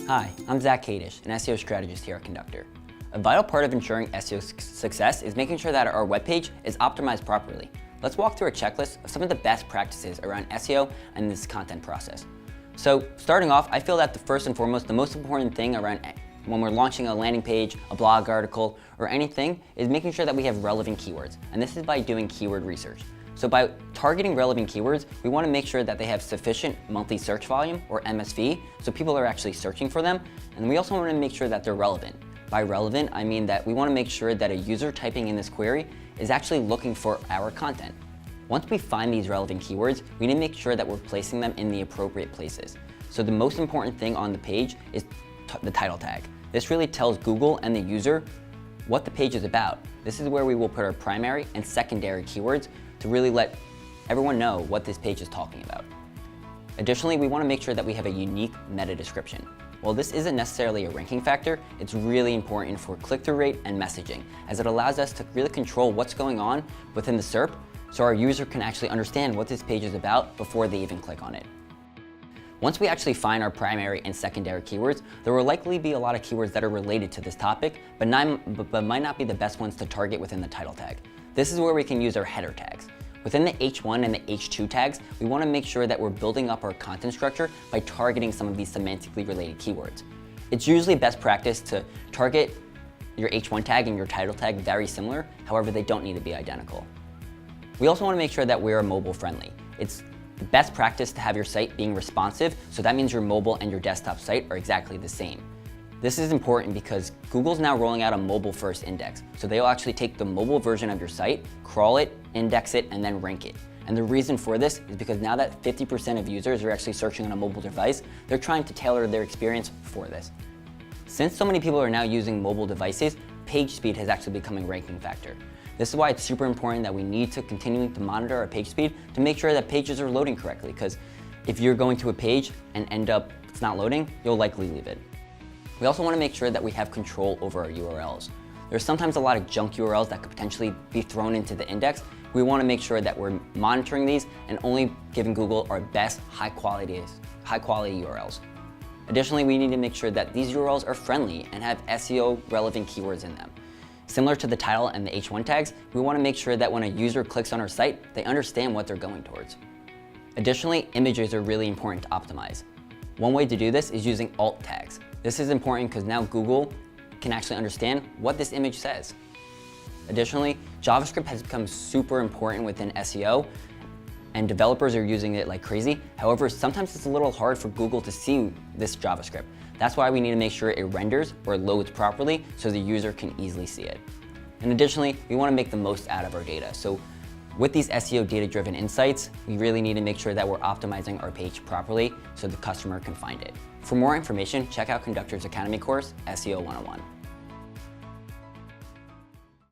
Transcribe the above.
Hi, I'm Zach Kadish, an SEO strategist here at Conductor. A vital part of ensuring SEO success is making sure that our webpage is optimized properly. Let's walk through a checklist of some of the best practices around SEO and this content process. So starting off, I feel that the first and foremost, the most important thing around when we're launching a landing page, a blog article, or anything is making sure that we have relevant keywords. And this is by doing keyword research. So by targeting relevant keywords, we want to make sure that they have sufficient monthly search volume, or MSV, so people are actually searching for them. And we also want to make sure that they're relevant. By relevant, I mean that we want to make sure that a user typing in this query is actually looking for our content. Once we find these relevant keywords, we need to make sure that we're placing them in the appropriate places. So the most important thing on the page is the title tag. This really tells Google and the user what the page is about. This is where we will put our primary and secondary keywords to really let everyone know what this page is talking about. Additionally, we want to make sure that we have a unique meta description. While this isn't necessarily a ranking factor, it's really important for click-through rate and messaging, as it allows us to really control what's going on within the SERP so our user can actually understand what this page is about before they even click on it. Once we actually find our primary and secondary keywords, there will likely be a lot of keywords that are related to this topic, but might not be the best ones to target within the title tag. This is where we can use our header tags. Within the H1 and the H2 tags, we want to make sure that we're building up our content structure by targeting some of these semantically related keywords. It's usually best practice to target your H1 tag and your title tag very similar, however, they don't need to be identical. We also want to make sure that we're mobile friendly. It's the best practice to have your site being responsive, so that means your mobile and your desktop site are exactly the same. This is important because Google's now rolling out a mobile-first index. So they'll actually take the mobile version of your site, crawl it, index it, and then rank it. And the reason for this is because now that 50% of users are actually searching on a mobile device, they're trying to tailor their experience for this. Since so many people are now using mobile devices, page speed has actually become a ranking factor. This is why it's super important that we need to continue to monitor our page speed to make sure that pages are loading correctly, because if you're going to a page and end up it's not loading, you'll likely leave it. We also want to make sure that we have control over our URLs. There's sometimes a lot of junk URLs that could potentially be thrown into the index. We want to make sure that we're monitoring these and only giving Google our best high quality URLs. Additionally, we need to make sure that these URLs are friendly and have SEO relevant keywords in them. Similar to the title and the H1 tags, we want to make sure that when a user clicks on our site, they understand what they're going towards. Additionally, images are really important to optimize. One way to do this is using alt tags. This is important because now Google can actually understand what this image says. Additionally, JavaScript has become super important within SEO, and developers are using it like crazy. However, sometimes it's a little hard for Google to see this JavaScript. That's why we need to make sure it renders or loads properly so the user can easily see it. And additionally, we want to make the most out of our data. So with these SEO data-driven insights, we really need to make sure that we're optimizing our page properly so the customer can find it. For more information, check out Conductor's Academy course, SEO 101.